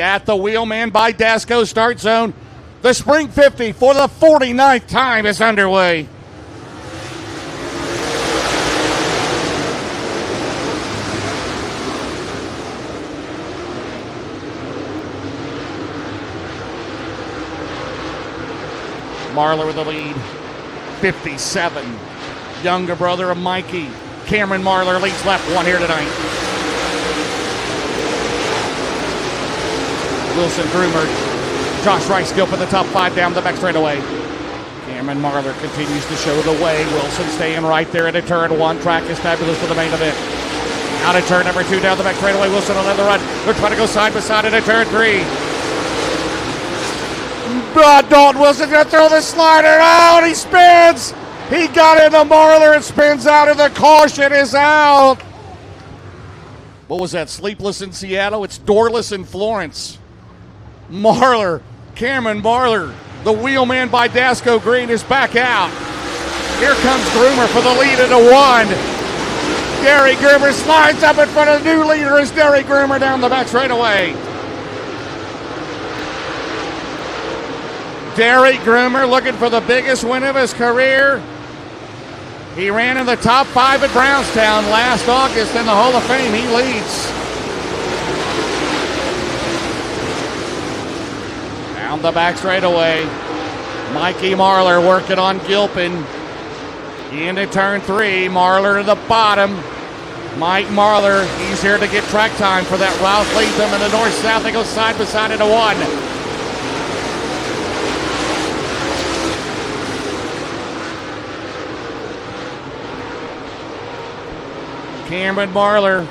At the Wheelman by Dasco start zone. The Spring 50 for the 49th time is underway. Marlar with the lead, 57. Younger brother of Mikey, Cameron Marlar leads left one here tonight. Wilson, Groomer, Josh Rice, Gilp in the top five down the back straightaway. Cameron Marlar continues to show the way. Wilson staying right there at turn one. Track is fabulous for the main event. Out of turn number two down the back straightaway. Wilson will let the run. They're trying to go side by side at turn three. Daulton Wilson gonna throw the slider out. He spins. He got into Marlar and spins out, and the caution is out. What was that? Sleepless in Seattle? It's doorless in Florence. Marlar, Cameron Marlar, the Wheelman by Dasco Green is back out. Here comes Groomer for the lead into one. Derry Krier slides up in front of the new leader is Derry Krier down the back straightaway. Derry Krier looking for the biggest win of his career. He ran in the top five at Brownstown last August in the Hall of Fame. He leads. Down the back straightaway. Mikey Marlar working on Gilpin. Into turn three. Marlar to the bottom. Mike Marlar, he's here to get track time for that Ralph Latham in the north-south. They go side by side into one. Cameron Marlar.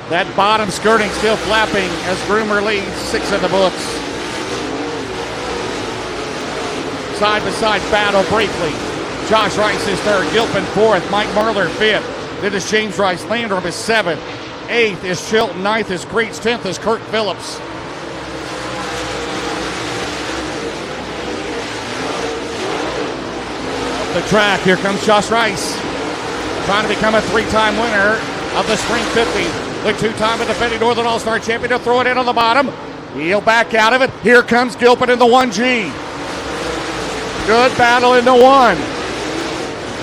That bottom skirting still flapping as Groomer leads, 6 in the books. Side by side battle briefly. Josh Rice is third, Gilpin fourth, Mike Marlar fifth. Then is James Rice, Landrum is seventh. Eighth is Chilton, ninth is Creech, 10th is Kirk Phillips. Up the track, here comes Josh Rice. Trying to become a three-time winner of the Spring 50. The two-time defending Northern All-Star champion to throw it in on the bottom. He'll back out of it. Here comes Gilpin in the 1G. Good battle into one.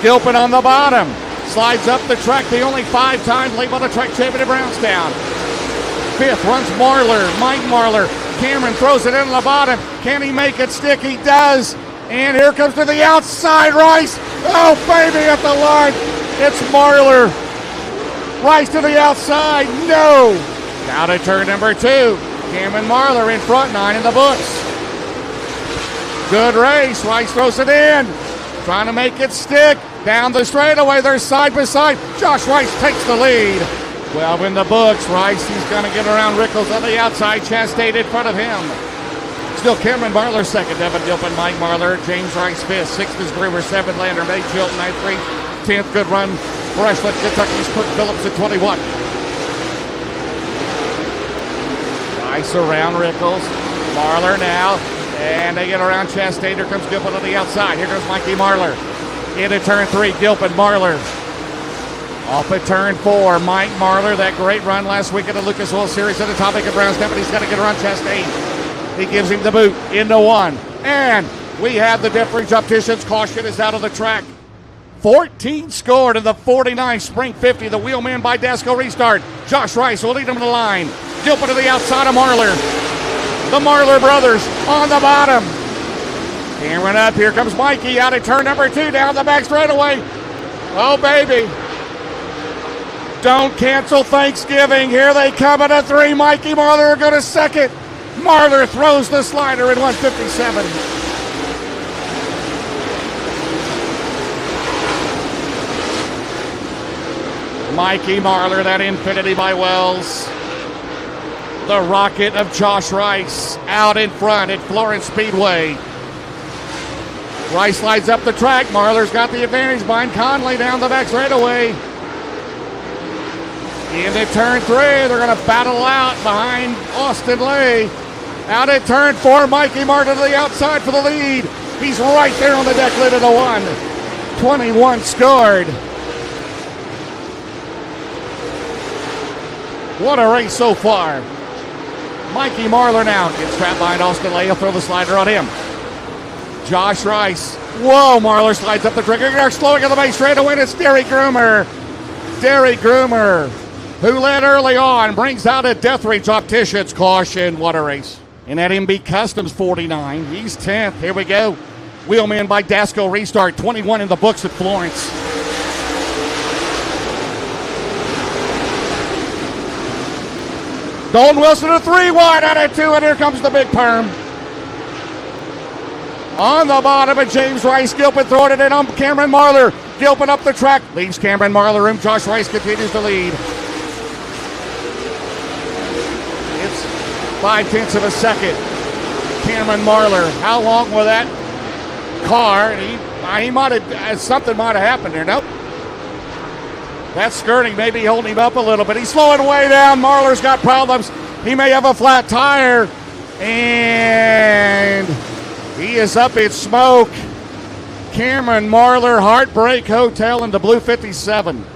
Gilpin on the bottom. Slides up the track. The only 5-time late model track champion at Brownstown. Fifth runs Marlar. Mike Marlar. Cameron throws it in on the bottom. Can he make it stick? He does. And here comes to the outside Rice. Oh, baby, at the line. It's Marlar. Rice to the outside. No. Now to turn number two. Cameron Marlar in front, 9 in the books. Good race. Rice throws it in. Trying to make it stick. Down the straightaway. They're side by side. Josh Rice takes the lead. 12 in the books. Rice, he's going to get around Rickles on the outside. Chastain in front of him. Still Cameron Marlar second. Devin Gilpin, Mike Marlar, James Rice fifth. Sixth is Groomer. Seventh, Lander May, Chilton, 9-3. 10th, good run for Ashland, Kentucky's Kirk Phillips at 21. Rice around Rickles. Marlar now. And they get around Chastain. Here comes Gilpin on the outside. Here goes Mikey Marlar. Into turn three, Gilpin, Marlar. Off at turn four, Mike Marlar. That great run last week at the Lucas Oil Series at the topic of Brownstown, but he's got to get around Chastain. He gives him the boot into one. And we have the difference opticians. Caution is out of the track. 14 scored in the 49 Spring 50. The Wheelman by Dasco restart. Josh Rice will lead him to the line. Gilpin to the outside of Marlar. The Marlar brothers on the bottom. Cameron up. Here comes Mikey out of turn number two down the back straightaway. Oh, baby. Don't cancel Thanksgiving. Here they come at a 3. Mikey Marlar go to second. Marlar throws the slider in 157. Mikey Marlar, that Infinity by Wells. The rocket of Josh Rice out in front at Florence Speedway. Rice slides up the track. Marlar's got the advantage behind Conley down the back straightaway. Into turn three, they're going to battle out behind Austin Lay. Out at turn four, Mikey Marlar to the outside for the lead. He's right there on the deck lid of the one. 21 scored. What a race so far. Mikey Marlar now gets trapped behind Austin Lay. He'll throw the slider on him. Josh Rice. Whoa, Marlar slides up the trigger. They're slowing on the base straight to win. It's Derry Krier. Derry Krier, who led early on, brings out a Death Reach Opticians caution. What a race. And at MB Customs 49, he's 10th. Here we go. Wheelman by Dasco restart. 21 in the books at Florence. Daulton Wilson a 3 wide out of 2, and here comes the big perm. On the bottom of James Rice, Gilpin throwing it in on Cameron Marlar. Gilpin up the track, leaves Cameron Marlar room. Josh Rice continues to lead. It's 5/10 of a second. Cameron Marlar, how long will that car? He might have, something might have happened there. Nope. That skirting may be holding him up a little bit. He's slowing way down. Marlar's got problems. He may have a flat tire. And he is up in smoke. Cameron Marlar, Heartbreak Hotel in the blue 57.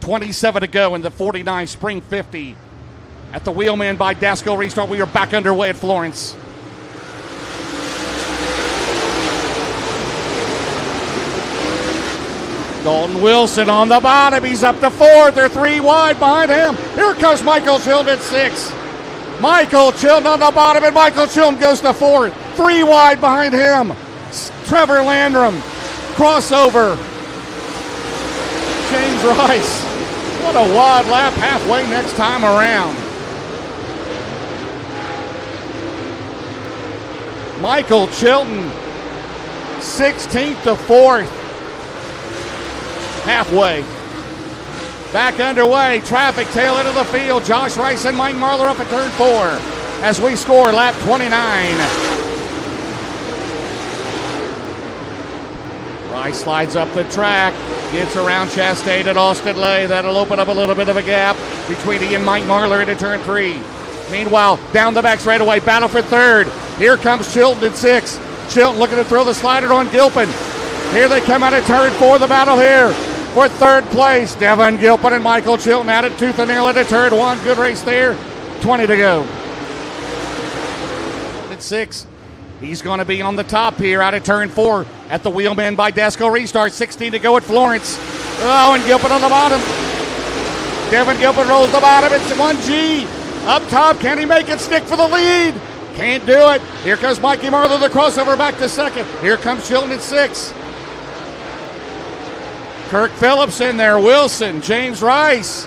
27 to go in the 49 Spring 50. At the Wheelman by Dasco restart. We are back underway at Florence. Daulton Wilson on the bottom. He's up to 4th. They're 3 wide behind him. Here comes Michael Chilton at 6. Michael Chilton on the bottom, and Michael Chilton goes to 4th. 3 wide behind him. Trevor Landrum. Crossover. James Rice. What a wide lap halfway next time around. Michael Chilton, 16th to 4th. Halfway. Back underway. Traffic tail end of the field. Josh Rice and Mike Marlar up at turn 4 as we score lap 29. Rice slides up the track. Gets around Chastain and Austin Lay. That'll open up a little bit of a gap between he and Mike Marlar into turn 3. Meanwhile, down the back straightaway. Battle for 3rd. Here comes Chilton at 6. Chilton looking to throw the slider on Gilpin. Here they come out of turn 4. The battle here for 3rd place. Devin Gilpin and Michael Chilton out at tooth and nail into turn 1. Good race there. 20 to go. At 6. He's going to be on the top here out of turn 4 at the Wheelman by Dasco restart. 16 to go at Florence. Oh, and Gilpin on the bottom. Devin Gilpin rolls the bottom. It's 1G. Up top, can he make it stick for the lead? Can't do it. Here comes Mikey Marlar, the crossover back to 2nd. Here comes Chilton at 6. Kirk Phillips in there. Wilson, James Rice.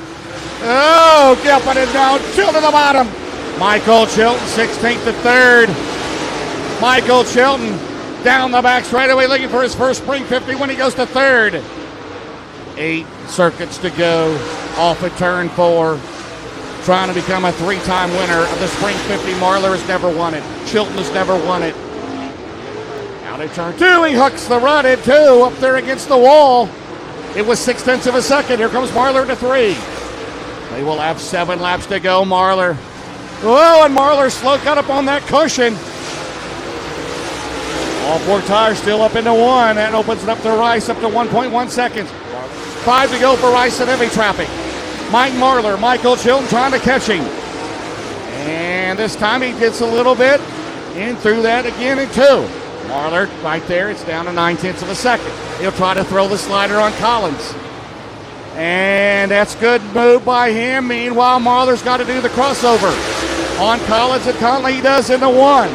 Oh, Gilpin is down. Chilton at the bottom. Michael Chilton, 16th to 3rd. Michael Chilton down the back straightaway looking for his first Spring 50 when he goes to 3rd. 8 circuits to go off at turn 4. Trying to become a 3-time winner of the Spring 50. Marlar has never won it. Chilton has never won it. Out at turn 2, he hooks the run at 2 up there against the wall. It was 6/10 of a second. Here comes Marlar to 3. They will have 7 laps to go. Marlar. Oh, and Marlar slow cut up on that cushion. All 4 tires still up into 1. That opens it up to Rice up to 1.1 seconds. 5 to go for Rice in heavy traffic. Mike Marlar, Michael Chilton trying to catch him. And this time he gets a little bit in through that again in 2. Marlar right there. It's down to 9/10 of a second. He'll try to throw the slider on Collins. And that's good move by him. Meanwhile, Marlar's got to do the crossover on Collins, and Conley he does into 1.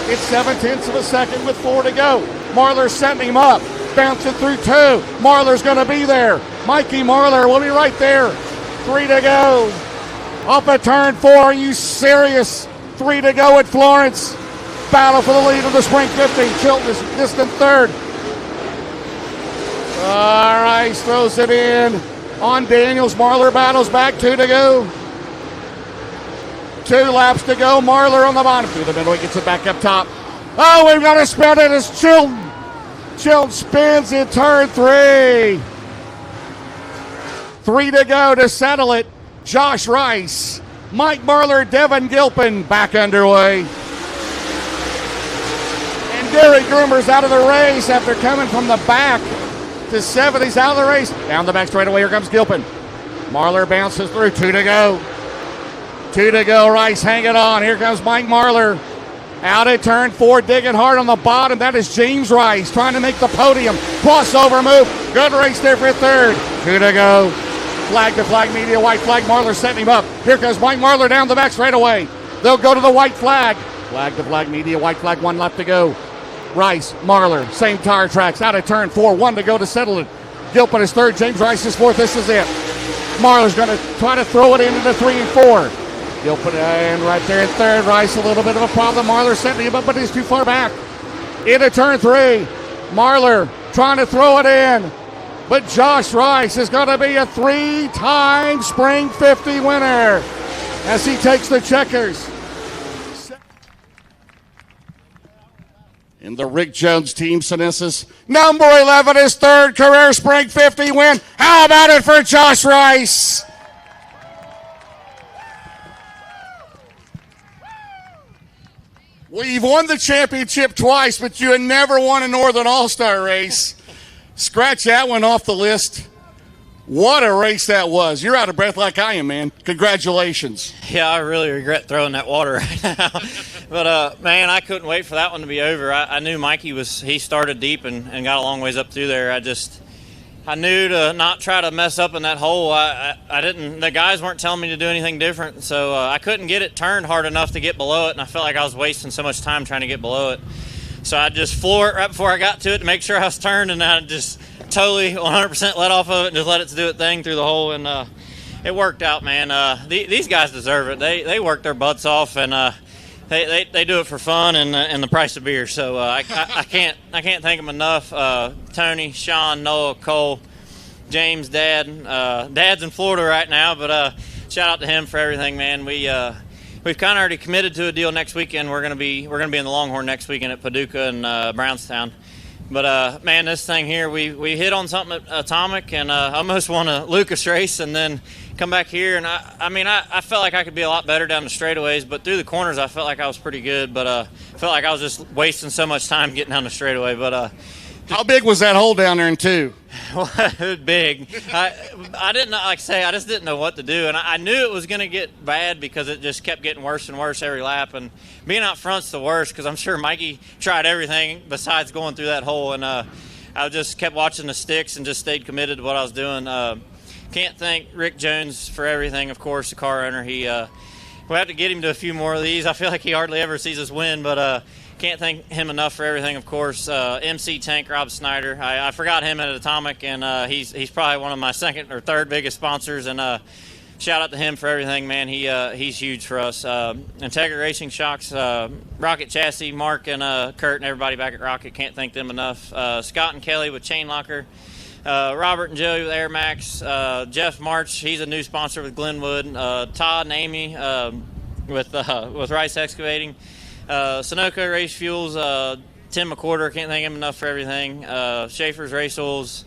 It's 7/10 of a second with 4 to go. Marlar's setting him up. Bouncing through 2. Marlar's going to be there. Mikey Marlar will be right there. 3 to go. Up at turn 4. Are you serious? 3 to go at Florence. Battle for the lead of the Spring 50. Chilton is distant 3rd. Rice throws it in on Daniels. Marlar battles back. 2 to go. 2 laps to go. Marlar on the bottom. Through the middle. He gets it back up top. Oh, we've got to spin it. It's Chilton. Chilton spins in turn 3. 3 to go to settle it. Josh Rice, Mike Marlar, Devin Gilpin back underway. And Derry Krier's out of the race after coming from the back to 7th. He's out of the race. Down the back straightaway, here comes Gilpin. Marlar bounces through. 2 to go. 2 to go. Rice hanging on. Here comes Mike Marlar. Out at turn 4, digging hard on the bottom. That is James Rice trying to make the podium. Crossover move. Good race there for third. 2 to go. Flag to flag media. White flag. Marlar setting him up. Here comes Mike Marlar down the back straight away. They'll go to the white flag. Flag to flag media. White flag. 1 left to go. Rice, Marlar, same tire tracks. Out of turn 4. 1 to go to settle it. Gilpin is third. James Rice is fourth. This is it. Marlar's going to try to throw it into the 3 and 4. Gilpin in right there in third. Rice a little bit of a problem. Marlar setting him up, but he's too far back. Into turn 3. Marlar trying to throw it in. But Josh Rice is going to be a 3-time Spring 50 winner as he takes the checkers. In the Rick Jones team, Synessus, number 11, his third career Spring 50 win. How about it for Josh Rice? Well, you've won the championship twice, but you had never won a Northern All-Star race. Scratch that one off the list. What a race that was. You're out of breath like I am, man. Congratulations. Yeah, I really regret throwing that water right now. But, man, I couldn't wait for that one to be over. I knew Mikey he started deep and got a long ways up through there. I knew to not try to mess up in that hole. The guys weren't telling me to do anything different, so I couldn't get it turned hard enough to get below it, and I felt like I was wasting so much time trying to get below it. So I just floored it right before I got to it to make sure I was turned, and I just totally 100% let off of it and just let it do its thing through the hole, and it worked out, man. These guys deserve it. They work their butts off, and they do it for fun and the price of beer. So I can't thank them enough. Tony, Sean, Noah, Cole, James, Dad. Dad's in Florida right now, but shout out to him for everything, man. We've kind of already committed to a deal next weekend. We're gonna be in the Longhorn next weekend at Paducah and Brownstown. But, man, this thing here, we hit on something at Atomic and almost won a Lucas race and then come back here. And, I felt like I could be a lot better down the straightaways, but through the corners I felt like I was pretty good. But I felt like I was just wasting so much time getting down the straightaway. But how big was that hole down there in 2? Well, it was big. I didn't, like I say, I just didn't know what to do. And I knew it was going to get bad because it just kept getting worse and worse every lap. And being out front's the worst because I'm sure Mikey tried everything besides going through that hole. And I just kept watching the sticks and just stayed committed to what I was doing. Can't thank Rick Jones for everything, of course, the car owner. We'll have to get him to a few more of these. I feel like he hardly ever sees us win, but can't thank him enough for everything, of course. MC Tank, Rob Snyder. I forgot him at Atomic, and he's probably one of my second or third biggest sponsors, and shout out to him for everything, man. He's huge for us. Integra Racing Shocks, Rocket Chassis, Mark and Kurt and everybody back at Rocket. Can't thank them enough. Scott and Kelly with Chain Locker. Robert and Joey with Air Max. Jeff March, he's a new sponsor with Glenwood. Todd and Amy with Rice Excavating. Sunoco Race Fuels, Tim McCorder, can't thank him enough for everything. Schaefer's Race Oils.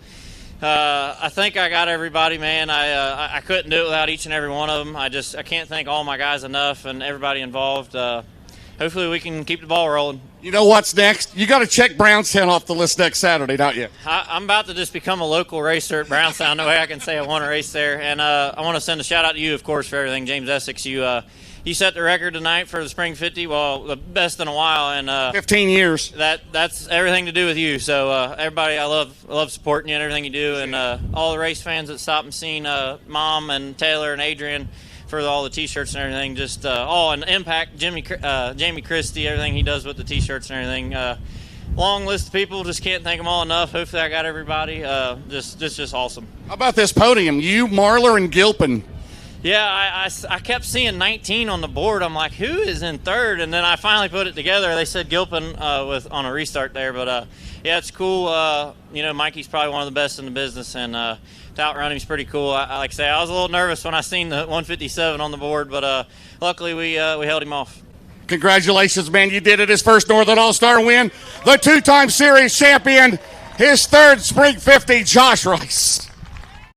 I think I got everybody, man. I couldn't do it without each and every one of them. I can't thank all my guys enough and everybody involved. Hopefully we can keep the ball rolling. You know what's next? You got to check Brownstown off the list next Saturday, don't you? I'm about to just become a local racer at Brownstown. No way I can say I won a race there. And I want to send a shout out to you, of course, for everything. James Essex, you set the record tonight for the Spring 50. Well, the best in a while, and 15 years. That's everything to do with you. So everybody, I love supporting you and everything you do, and all the race fans that stopped and seen Mom and Taylor and Adrian for all the T-shirts and everything. Just and Impact, Jamie Christie, everything he does with the T-shirts and everything. Long list of people, just can't thank them all enough. Hopefully I got everybody. Just awesome. How about this podium? You, Marlar, and Gilpin. Yeah, I kept seeing 19 on the board. I'm like, who is in third? And then I finally put it together. They said Gilpin on a restart there. But, yeah, it's cool. Mikey's probably one of the best in the business, and to outrun him is pretty cool. Like I say, I was a little nervous when I seen the 157 on the board, but luckily we held him off. Congratulations, man. You did it. His first Northern All-Star win. The 2-time series champion. His third Spring 50, Josh Rice.